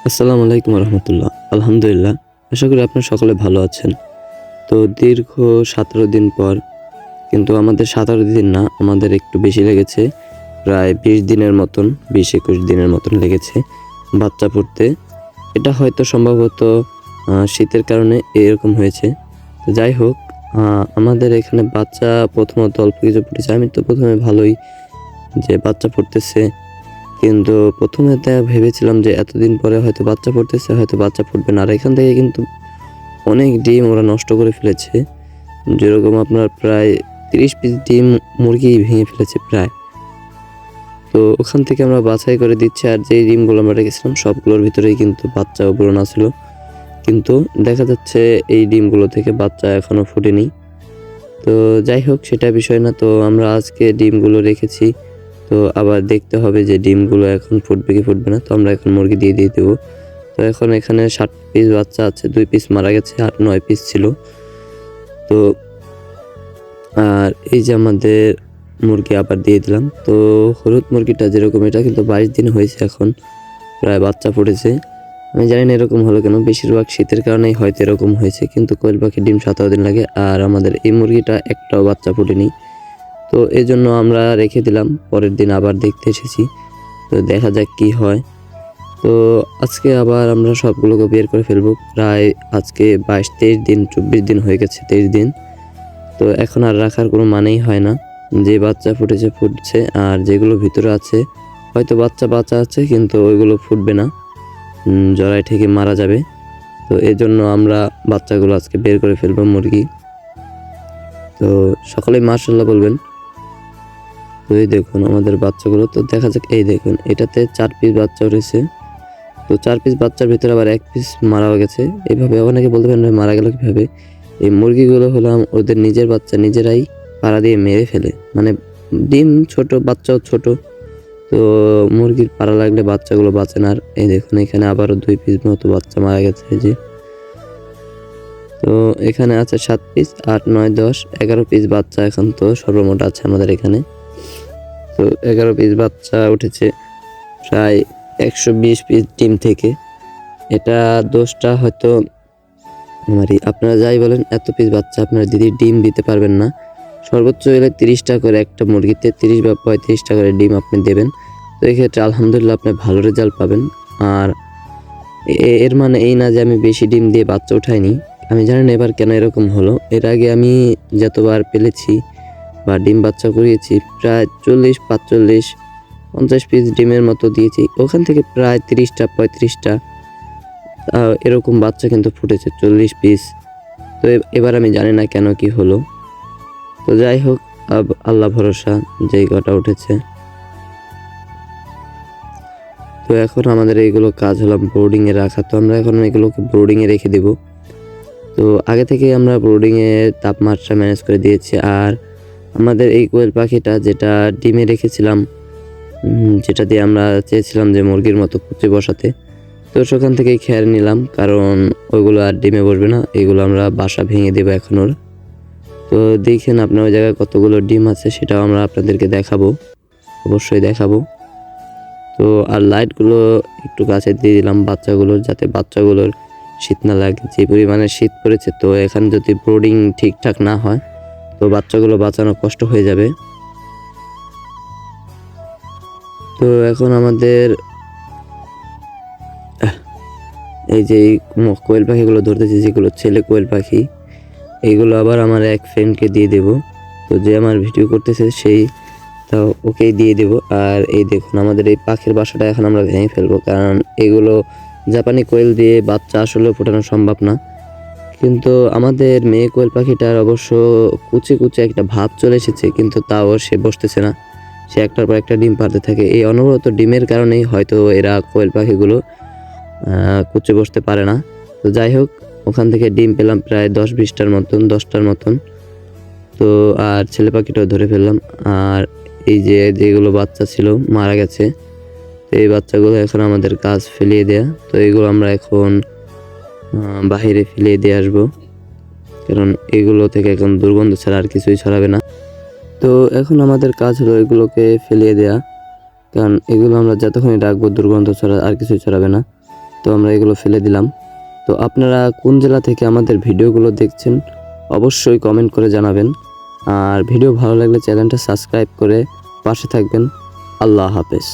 আসসালামু আলাইকুম রহমতুল্লাহ। আলহামদুলিল্লাহ, আশা করি আপনারা সকলে ভালো আছেন। তো দীর্ঘ 17 দিন পর, কিন্তু আমাদের 17 দিন না, আমাদের একটু বেশি লেগেছে। প্রায় 20 দিনের মতন, 20-21 দিনের মতন লেগেছে বাচ্চা ফুটতে। এটা হয়তো সম্ভবত শীতের কারণে এরকম হয়েছে। তো যাই হোক, আমাদের এখানে বাচ্চা প্রথমত অল্প কিছু ফুটেছে। আমি তো প্রথমে ভালোই যে বাচ্চা ফুটতেছে, কিন্তু প্রথমে ভেবেছিলাম যে এতদিন পরে হয়তো বাচ্চা ফুটতেছে, হয়তো বাচ্চা ফুটবে না। আর এখান থেকে কিন্তু অনেক ডিম ওরা নষ্ট করে ফেলেছে। যেরকম আপনার প্রায় 30 পিস ডিম মুরগি ভেঙে ফেলেছে প্রায়। তো ওখান থেকে আমরা বাছাই করে দিচ্ছি, আর যেই ডিমগুলো আমরা রেখেছিলাম সবগুলোর ভিতরেই কিন্তু বাচ্চা ভ্রূণ ছিল। কিন্তু দেখা যাচ্ছে এই ডিমগুলো থেকে বাচ্চা এখনো ফুটেনি। তো যাই হোক, সেটা বিষয় না। তো আমরা আজকে ডিমগুলো রেখেছি, তো আবার দেখতে হবে যে ডিমগুলো এখন ফুটবে কি ফুটবে না। তো আমরা এখন মুরগি দিয়ে দেবো। তো এখন এখানে 60 পিস বাচ্চা আছে, 2 পিস মারা গেছে আর 9 পিস ছিল। তো আর এই যে আমাদের মুরগি আবার দিয়ে দিলাম। তো হলুদ মুরগিটা যেরকম, এটা কিন্তু 22 দিন হয়েছে, এখন প্রায় বাচ্চা ফুটেছে। আমি জানি না এরকম হলো কেন, বেশিরভাগ শীতের কারণেই হয়তো এরকম হয়েছে। কিন্তু কোয়েল পাখির ডিম 17 দিন লাগে, আর আমাদের এই মুরগিটা একটাও বাচ্চা ফুটেনি। তো এই জন্য আমরা রেখে দিলাম, পরের দিন আবার দেখতে এসেছি। তো দেখা যাক কি হয়। তো আজকে আবার আমরা সবগুলোকে বের করে ফেলবো। প্রায় আজকে 22-23 দিন, 24 দিন হয়ে গেছে, 23 দিন। তো এখন আর রাখার কোনো মানেই হয় না। যে বাচ্চা ফুটেছে ফুটছে, আর যেগুলো ভিতরে আছে হয়তো বাচ্চা বাচ্চা আছে, কিন্তু ওইগুলো ফুটবে না, জরায় ঠেকে মারা যাবে। তো এই জন্য আমরা বাচ্চাগুলো আজকে বের করে ফেলবো মুরগি। তো সকলেই মাশাআল্লাহ বলবেন। তো এই দেখুন আমাদের বাচ্চাগুলো, তো দেখা যাক। এই দেখুন, এটাতে 4 পিস বাচ্চা উঠেছে। তো 4 পিস বাচ্চার ভিতরে আবার 1 পিস মারাও গেছে। এভাবে অনেকে বলতে পারেন মারা গেল কীভাবে? এই মুরগিগুলো হলো ওদের নিজের বাচ্চা নিজেরাই পাড়া দিয়ে মেরে ফেলে। মানে ডিম ছোট, বাচ্চাও ছোট। তো মুরগির পাড়া লাগলে বাচ্চাগুলো বাঁচে না। আর এই দেখুন, এখানে আবারও 2 পিস মতো বাচ্চা মারা গেছে। এই যে, তো এখানে আছে 7 পিস, 8, 9, 10, 11 পিস বাচ্চা এখন তো সর্বমোট আছে আমাদের এখানে। তো 11 পিস বাচ্চা উঠেছে প্রায় 120 পিস ডিম থেকে। এটা দোষটা হয়তো আমারই। আপনারা যাই বলেন, এত পিস বাচ্চা আপনারা ডিম দিতে পারবেন না। সর্বোচ্চ হলে 30টা করে একটা মুরগিতে 30 বা 35টা করে ডিম আপনি দেবেন। তো এক্ষেত্রে আলহামদুলিল্লাহ আপনি ভালো রেজাল্ট পাবেন। আর এর মানে এই না যে আমি বেশি ডিম দিয়ে বাচ্চা উঠাইনি। আমি জানি না এবার কেন এরকম হলো। এর আগে আমি যতবার পেলেছি বা ডিম বাচ্চা করিয়েছি, প্রায় 40, 45, 50 পিস ডিমের মতো দিয়েছি। ওখান থেকে প্রায় 30টা 35টা এরকম বাচ্চা কিন্তু ফুটেছে, 40 পিস। তো এবার আমি জানি না কেন কি হলো। তো যাই হোক, আল্লাহ ভরসা, যেই কটা উঠেছে। তো এখন আমাদের এইগুলো কাজ হলো ব্রোডিংয়ে রাখা। তো আমরা এখন এগুলোকে ব্রোডিংয়ে রেখে দেব। তো আগে থেকে আমরা ব্রোডিংয়ে তাপমাত্রা ম্যানেজ করে দিয়েছি। আর আমাদের এই কোয়েল পাখিটা যেটা ডিমে রেখেছিলাম, যেটা দিয়ে আমরা চেয়েছিলাম যে মুরগির মতো কুচে বসাতে, তো সেখান থেকেই খেয়াল নিলাম, কারণ ওইগুলো আর ডিমে বসবে না। এগুলো আমরা বাসা ভেঙে দেবো এখন ওর। তো দেখেন আপনার ওই জায়গায় কতগুলো ডিম আছে, সেটাও আমরা আপনাদেরকে দেখাবো, অবশ্যই দেখাবো। তো আর লাইটগুলো একটু কাছে দিয়ে দিলাম বাচ্চাগুলোর, যাতে বাচ্চাগুলোর শীত না লাগে। যে পরিমাণে শীত পড়েছে, তো এখানে যদি ব্রোডিং ঠিকঠাক না হয় তো বাচ্চাগুলো বাঁচানো কষ্ট হয়ে যাবে। তো এখন আমাদের এই যে কোয়েল পাখিগুলো ধরতেছি, যেগুলো ছেলে কোয়েল পাখি, এইগুলো আবার আমার এক ফ্রেন্ডকে দিয়ে দেব। তো যে আমার ভিডিও করতেছে সেই, তো ওকেই দিয়ে দেব। আর এই দেখুন আমাদের এই পাখির বাসাটা এখন আমরা ভেঙে ফেলবো, কারণ এগুলো জাপানি কোয়েল দিয়ে বাচ্চা আসলে ফোটানো সম্ভব না। কিন্তু আমাদের মেয়ে কোয়েল পাখিটার অবশ্য কুচি কুচি একটা ভাব চলে এসেছে, কিন্তু তাও সে বসতেছে না। সে একটার পর একটা ডিম পাড়তে থাকে। এই অনবরত ডিমের কারণেই হয়তো এরা কোয়েল পাখিগুলো কুচে বসতে পারে না। তো যাই হোক, ওখান থেকে ডিম পেলাম প্রায় 10-20টার মতন, 10টার মতন। তো আর ছেলে পাখিটাও ধরে ফেললাম। আর এই যে যেগুলো বাচ্চা ছিল মারা গেছে, তো এই বাচ্চাগুলো এখন আমাদের কাজ ফেলিয়ে দেয়া। তো এগুলো আমরা এখন বাহিরে ফেলিয়ে দিয়ে আসবো, কারণ এগুলো থেকে এখন দুর্গন্ধ ছাড়া আর কিছুই ছড়াবে না। তো এখন আমাদের কাজ হলো এগুলোকে ফেলিয়ে দেয়া, কারণ এগুলো আমরা যতক্ষণই রাখবো দুর্গন্ধ ছড়া আর কিছুই ছড়াবে না। তো আমরা এগুলো ফেলে দিলাম। তো আপনারা কোন জেলা থেকে আমাদের ভিডিওগুলো দেখছেন অবশ্যই কমেন্ট করে জানাবেন। আর ভিডিও ভালো লাগলে চ্যানেলটা সাবস্ক্রাইব করে পাশে থাকবেন। আল্লাহ হাফেজ।